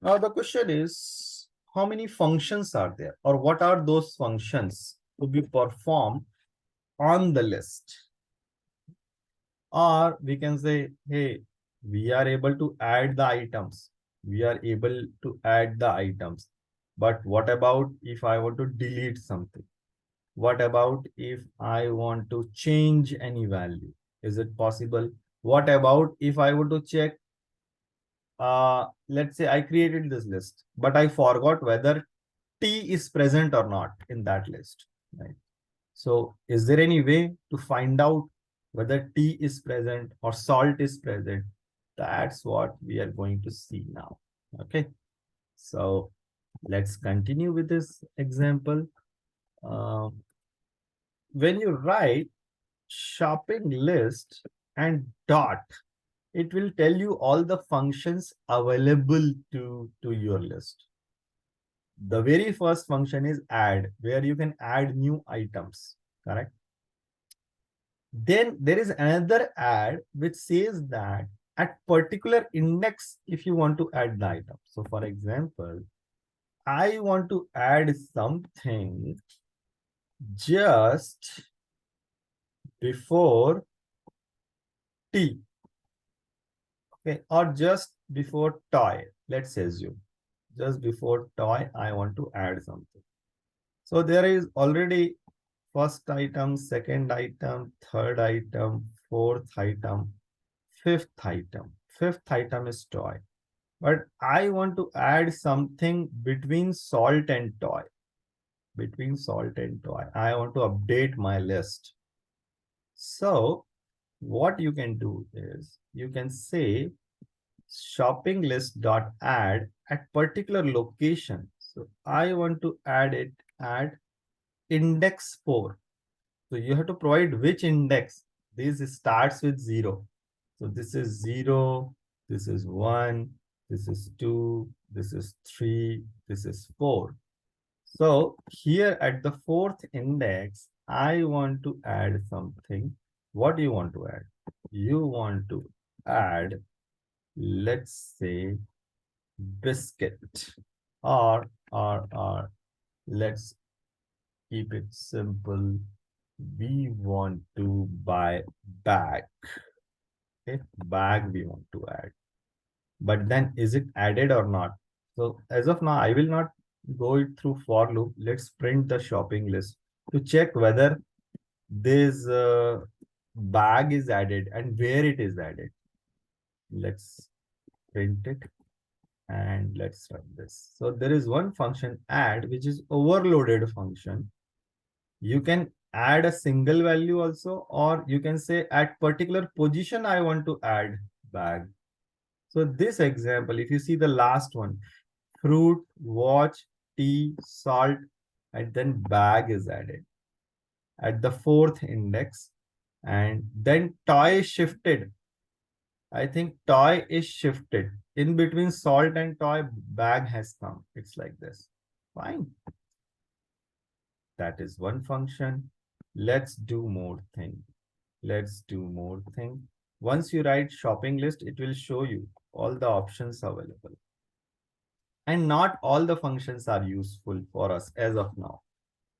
Now the question is, how many functions are there, or what are those functions to be performed on the list? Or we can say, hey, we are able to add the items. We are able to add the items. But what about if I want to delete something? What about if I want to change any value? Is it possible? What about if I want to check, let's say I created this list, but I forgot whether T is present or not in that list, right? So is there any way to find out whether tea is present or salt is present? That's what we are going to see now. Okay. So let's continue with this example. Um, when you write shopping list and dot, it will tell you all the functions available to your list. The very first function is add, where you can add new items, correct? Then there is another add which says that at particular index, if you want to add the item. So for example, I want to add something just before T, okay, or just before toy. Let's assume just before toy, I want to add something. So there is already first item, second item, third item, fourth item, fifth item. Fifth item is toy. But I want to add something between salt and toy. Between salt and toy. I want to update my list. So what you can do is you can say shopping list dot add at particular location. So I want to add it at index 4. So you have to provide which index. This starts with 0. So this is 0, this is 1, this is 2, this is 3, this is 4. So here at the fourth index, I want to add something. What do you want to add? You want to add, let's say, biscuit, or let's keep it simple. We want to buy bag. Okay, bag we want to add. But then is it added or not? So as of now, I will not go it through for loop. Let's print the shopping list to check whether this bag is added and where it is added. Let's print it and let's run this. So there is one function add, which is overloaded function. You can add a single value also, or you can say at particular position, I want to add bag. So this example, if you see the last one, fruit, watch, tea, salt, and then bag is added at the fourth index. And then toy shifted. I think toy is shifted. In between salt and toy, bag has come. It's like this. Fine. That is one function. Let's do more thing. Let's do more thing. Once you write shopping list, it will show you all the options available. And not all the functions are useful for us as of now.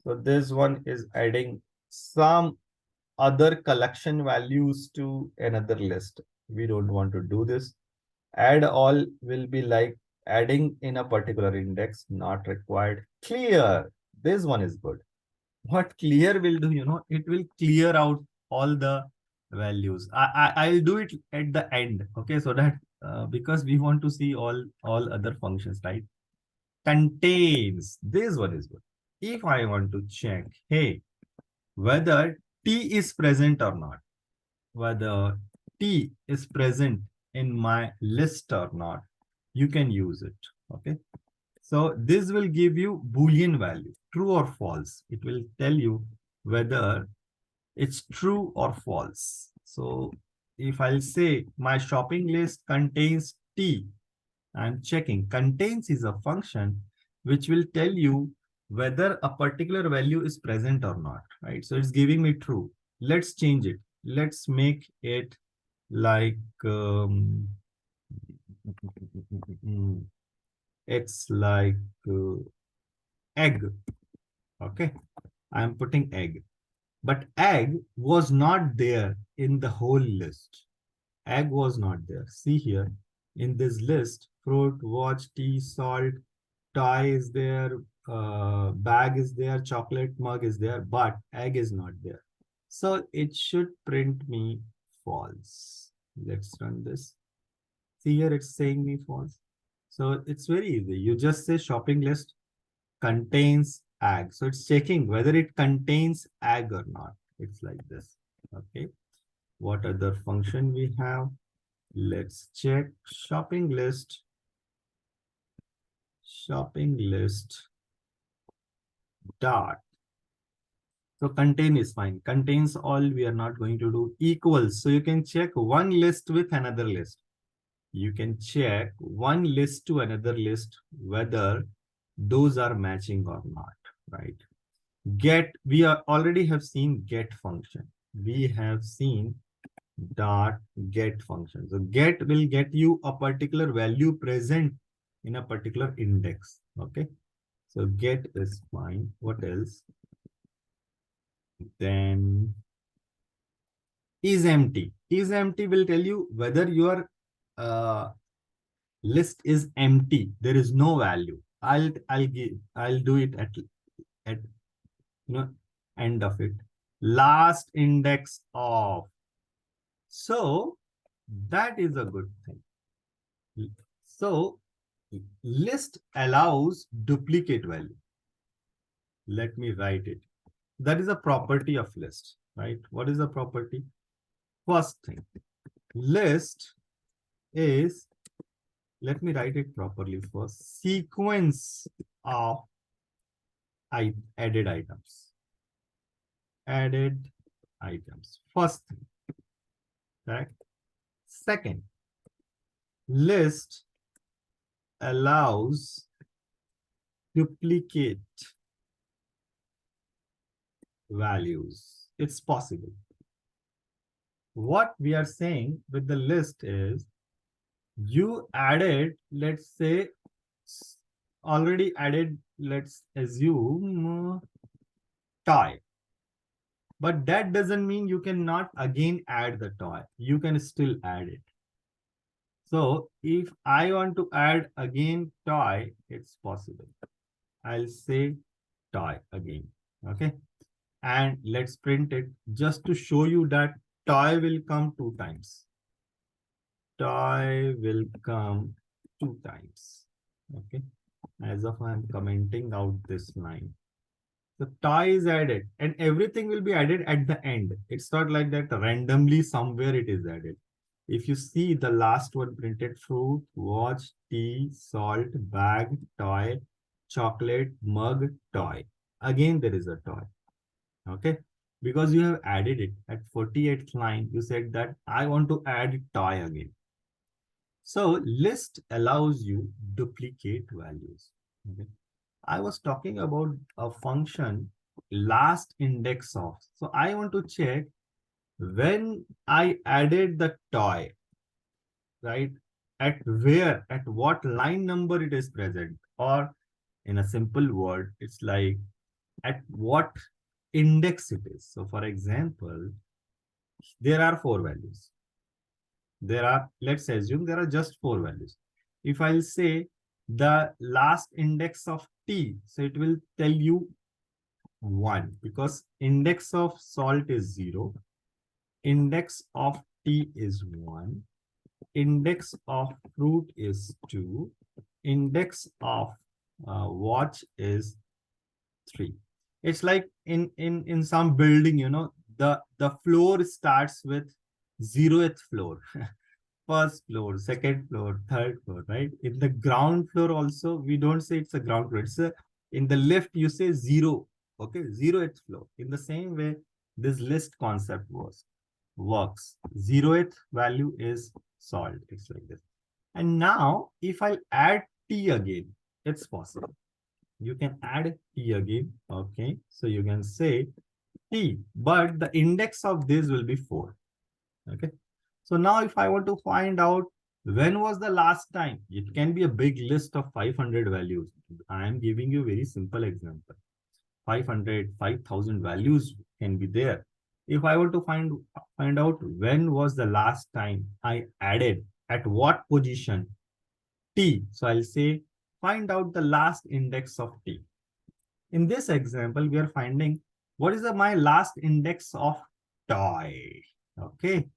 So this one is adding some other collection values to another list. We don't want to do this. Add all will be like adding in a particular index, not required. Clear. This one is good. What clear will do, it will clear out all the values. I'll do it at the end. Okay, so that because we want to see all other functions, right? Contains. This one is good. If I want to check, hey, whether T is present or not, whether T is present in my list or not, you can use it. Okay. So this will give you Boolean value, true or false. It will tell you whether it's true or false. So if I'll say my shopping list contains T, I'm checking. Contains is a function which will tell you whether a particular value is present or not, right? So it's giving me true. Let's change it. Let's make it like It's like egg. Okay. I'm putting egg. But egg was not there in the whole list. Egg was not there. See here in this list, fruit, watch, tea, salt, toy is there, bag is there, chocolate mug is there, but egg is not there. So it should print me false. Let's run this. See here, it's saying me false. So it's very easy. You just say shopping list contains egg. So it's checking whether it contains egg or not. It's like this. Okay. What other function we have? Let's check shopping list. Shopping list dot. So contain is fine. Contains all we are not going to do. Equals. So you can check one list with another list. You can check one list to another list whether those are matching or not, right? Get, we are already have seen get function. We have seen dot get function. So get will get you a particular value present in a particular index. Okay. So get is fine. What else? Then is empty. Is empty will tell you whether your uh, list is empty. There is no value. I'll do it at end of it. Last index of. So that is a good thing. So list allows duplicate value. Let me write it. That is a property of list, right? What is the property? First thing, list is, let me write it properly first, sequence of added items. Added items. First thing, correct? Second, list allows duplicate values. It's possible. What we are saying with the list is you added, let's say, already added, let's assume toy. But that doesn't mean you cannot again add the toy. You can still add it. So if I want to add again toy, it's possible. I'll say toy again. Okay. And let's print it just to show you that toy will come 2 times. Toy will come 2 times. Okay. As of I'm commenting out this line. The toy is added and everything will be added at the end. It's not like that randomly somewhere it is added. If you see the last one printed, fruit, watch, tea, salt, bag, toy, chocolate, mug, toy. Again, there is a toy. Okay. Because you have added it at 48th line, you said that I want to add toy again. So list allows you duplicate values. Okay. I was talking about a function last index of. So I want to check when I added the toy, right? At where, at what line number it is present, or in a simple word, it's like at what index it is. So for example, there are 4 values. There are, let's assume there are just 4 values. If I'll say the last index of t, so it will tell you 1 because index of salt is 0, index of tea is 1, index of fruit is 2, index of watch is 3. It's like in some building, the floor starts with 0th floor. First floor, second floor, third floor, right? In the ground floor also, we don't say it's a ground floor. It's in the lift, you say 0. Okay, 0th floor. In the same way, this list concept works. 0th value is salt. It's like this. And now, if I add t again, it's possible. You can add t again. Okay, so you can say t, but the index of this will be 4. Okay. So now if I want to find out When was the last time? It can be a big list of 500 values. I am giving you a very simple example. 500, 5,000 values can be there. If I were to find out when was the last time I added, at what position, T. So I'll say, find out the last index of T. In this example, we are finding what is my last index of toy. Okay,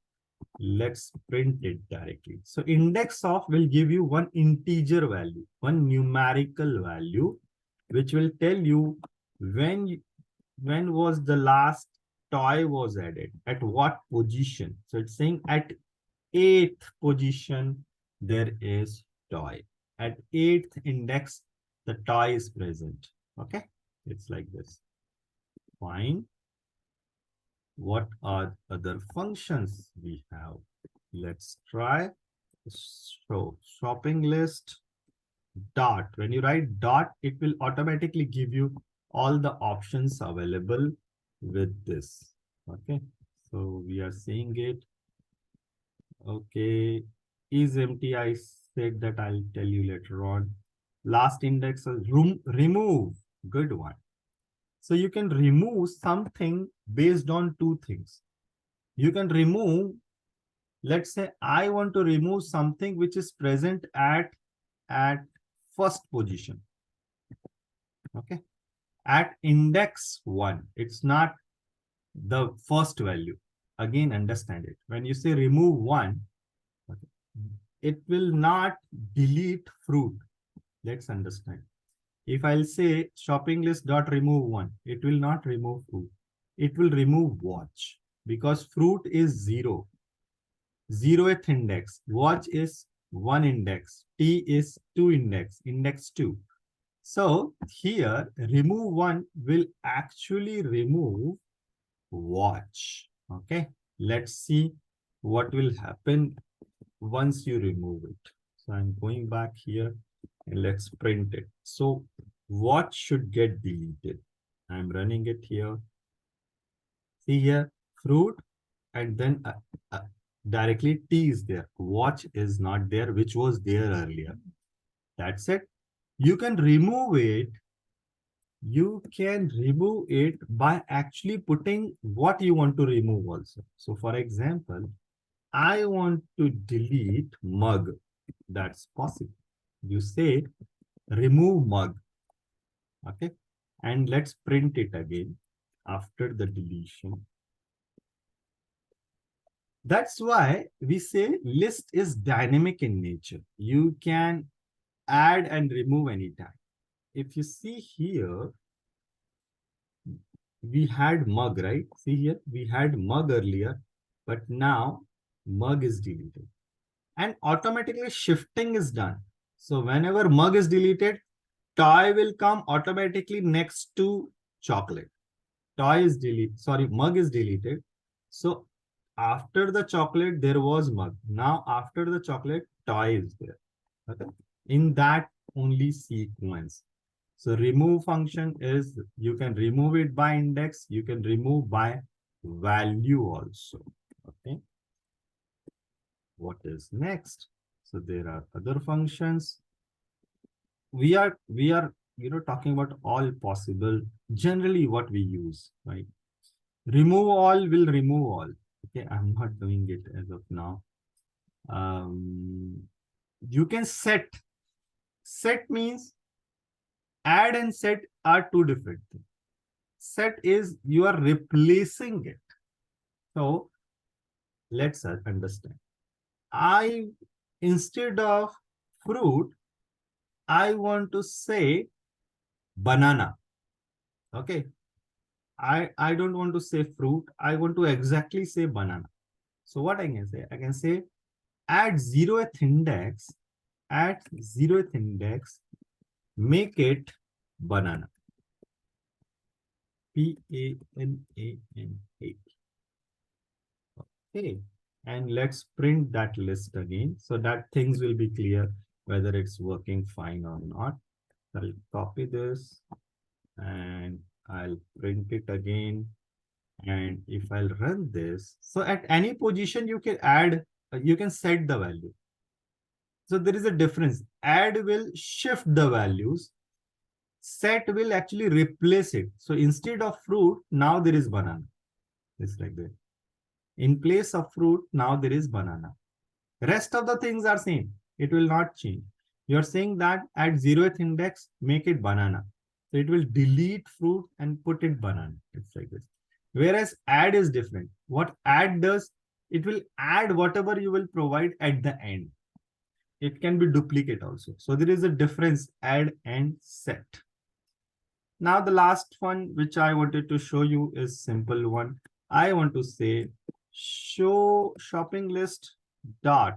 let's print it directly. So index of will give you one integer value, one numerical value, which will tell you when when was the last toy was added, at what position. So it's saying at 8th position there is toy. At 8th index the toy is present. Okay, it's like this. Fine. What are other functions we have? Let's try. So shopping list dot. When you write dot, it will automatically give you all the options available with this. Okay, so we are seeing it. Okay, is empty. I said that I'll tell you later on. Last index is remove. Good one. So you can remove something based on two things. You can remove, let's say I want to remove something which is present at first position. Okay. At index 1, it's not the first value. Again, understand it. When you say remove 1, okay, it will not delete fruit. Let's understand. If I'll say shopping list dot remove 1, it will not remove fruit. It will remove watch because fruit is 0. 0th index. Watch is 1 index. T is 2 index. Index 2. So here remove 1 will actually remove watch. Okay. Let's see what will happen once you remove it. So I'm going back here and let's print it. So what should get deleted? I'm running it here. See here, fruit, and then directly T is there. Watch is not there, which was there earlier. That's it. You can remove it. You can remove it by actually putting what you want to remove also. So for example, I want to delete mug. That's possible. You say remove mug. Okay. And let's print it again after the deletion. That's why we say list is dynamic in nature. You can add and remove anytime. If you see here, we had mug, right? See here, we had mug earlier, but now mug is deleted. And automatically shifting is done. So whenever mug is deleted, toy will come automatically next to chocolate. Toy is deleted, sorry, mug is deleted. So after the chocolate, there was mug. Now after the chocolate, toy is there. Okay. In that only sequence. So remove function is you can remove it by index, you can remove by value also. Okay. What is next? So there are other functions. We are talking about all possible, generally what we use, right? Remove all will remove all. Okay, I'm not doing it as of now. You can set. Set means add and set are two different things. Set is you are replacing it. So let's understand. Instead of fruit, I want to say banana. Okay. I don't want to say fruit. I want to exactly say banana. So what I can say? I can say at 0th index, make it banana. P-A-N-A-N-A. Okay. And let's print that list again so that things will be clear whether it's working fine or not. I'll copy this and I'll print it again. And if I'll run this, so at any position you can add, you can set the value. So there is a difference. Add will shift the values. Set will actually replace it. So instead of fruit, now there is banana. It's like that. In place of fruit, now there is banana. Rest of the things are same. It will not change. You're saying that at 0th index, make it banana. So it will delete fruit and put it banana. It's like this. Whereas add is different. What add does, it will add whatever you will provide at the end. It can be duplicate also. So there is a difference, add and set. Now the last one which I wanted to show you is simple one. I want to say show shopping list dot.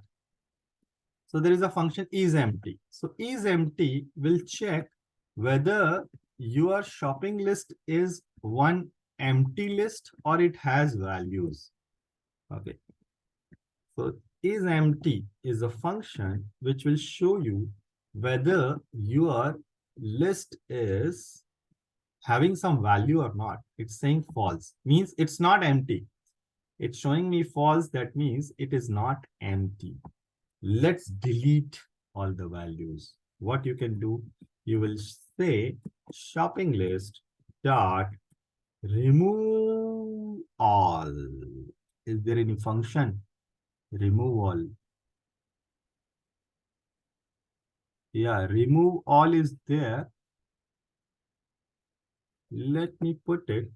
So there is a function is empty. So is empty will check whether your shopping list is one empty list or it has values. Okay. So is empty is a function which will show you whether your list is having some value or not. It's saying false, means it's not empty. It's showing me false. That means it is not empty. Let's delete all the values. What you can do, you will say shopping list dot remove all. Is there any function? Remove all. Yeah, remove all is there. Let me put it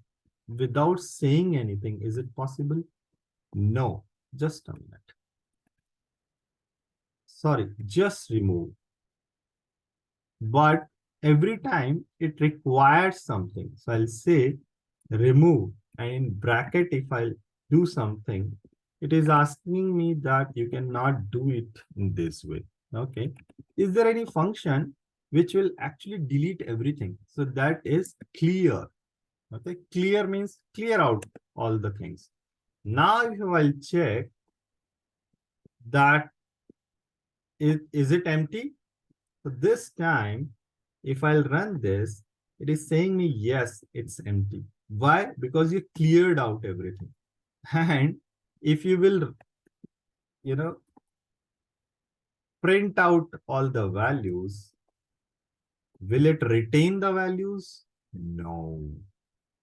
without saying anything. Is it possible? No, just a minute. Sorry, just remove. But every time it requires something. So I'll say remove, and in bracket, if I do something, it is asking me that you cannot do it in this way. Okay. Is there any function which will actually delete everything? So that is clear. Okay. Clear means clear out all the things. Now, if I'll check that is it empty? So this time, if I'll run this, it is saying me, yes, it's empty. Why? Because you cleared out everything. And if you will, print out all the values, will it retain the values? No.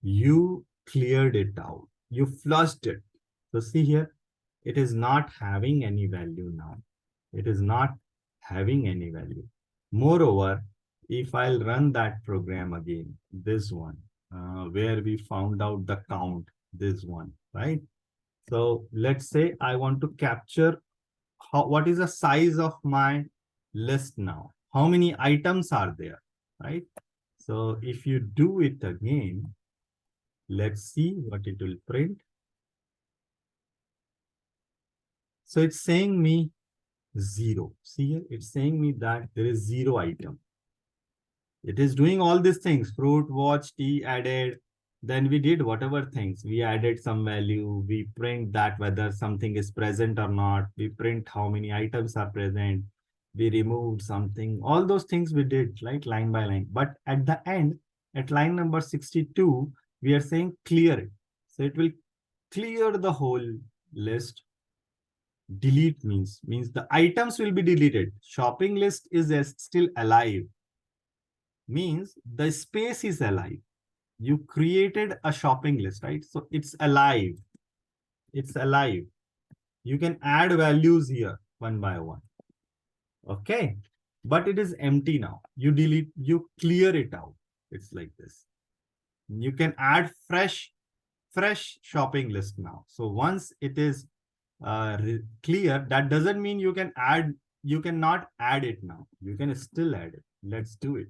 You cleared it out. You flushed it. So see here, it is not having any value now. It is not having any value. Moreover, if I'll run that program again, this one, where we found out the count, this one, right? So let's say I want to capture what is the size of my list now? How many items are there, right? So if you do it again, let's see what it will print. So it's saying me 0. See here, it's saying me that there is 0 item. It is doing all these things, fruit, watch, tea, added. Then we did whatever things. We added some value. We print that whether something is present or not. We print how many items are present. We removed something. All those things we did, like line by line. But at the end, at line number 62, we are saying clear it. So it will clear the whole list. Delete means the items will be deleted. Shopping list is still alive. Means the space is alive. You created a shopping list, right? So it's alive. It's alive. You can add values here one by one. Okay. But it is empty now. You delete, you clear it out. It's like this. You can add fresh shopping list now. So once it is clear, that doesn't mean you can add, you cannot add it now. You can still add it. Let's do it.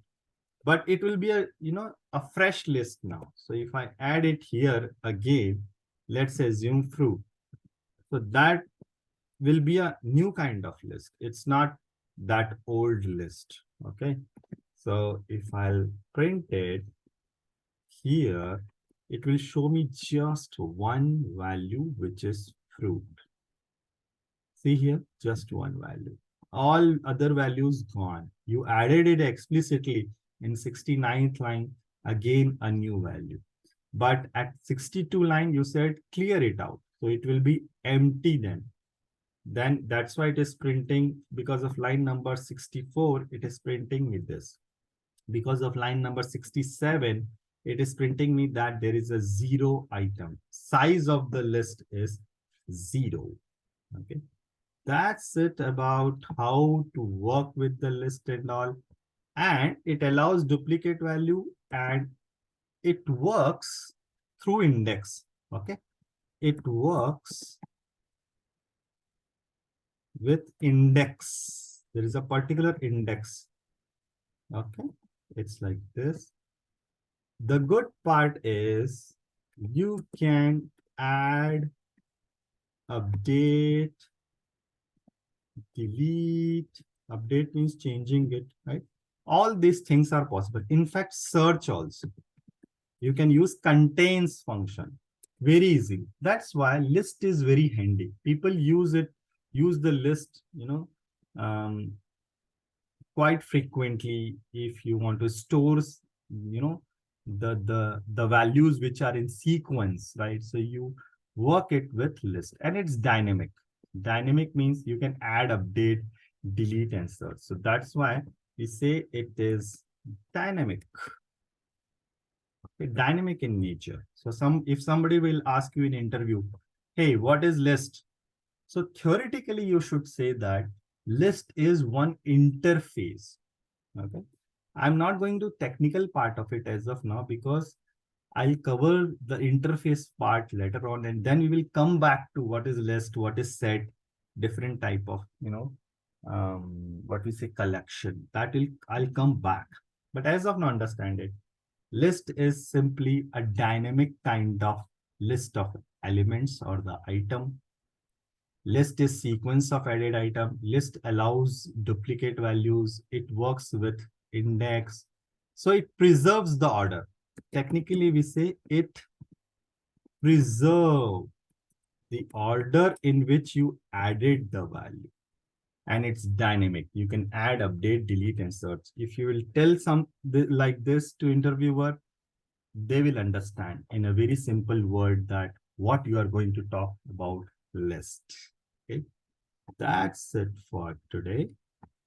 But it will be a fresh list now. So if I add it here again, let's assume fruit. So that will be a new kind of list. It's not that old list. Okay. So if I'll print it here, it will show me just one value, which is fruit. See here, just one value. All other values gone. You added it explicitly in 69th line, again a new value. But at 62 line, you said clear it out. So it will be empty then. Then that's why it is printing, because of line number 64, it is printing me this. Because of line number 67, it is printing me that there is a 0 item. Size of the list is 0. Okay. That's it about how to work with the list and all. And it allows duplicate value, and it works through index. Okay. It works with index. There is a particular index. Okay. It's like this. The good part is you can add, update, delete. Update means changing it, right? All these things are possible. In fact, search also. You can use contains function. Very easy. That's why list is very handy. People use it, use the list, quite frequently if you want to store, the values which are in sequence, right? So you work it with list, and it's dynamic. Dynamic means you can add, update, delete, and search. So that's why we say it is dynamic. Okay, dynamic in nature. So if somebody will ask you in interview, hey, what is list? So theoretically, you should say that list is one interface. Okay. I'm not going to technical part of it as of now, because I'll cover the interface part later on, and then we will come back to what is list, what is set, different type of, what we say collection. I'll come back. But as of now, understand it. List is simply a dynamic kind of list of elements or the item. List is sequence of added item. List allows duplicate values. It works with index. So it preserves the order. Technically, we say it preserves the order in which you added the value. And it's dynamic. You can add, update, delete, and search. If you will tell like this to interviewer, they will understand in a very simple word that what you are going to talk about list. Okay. That's it for today.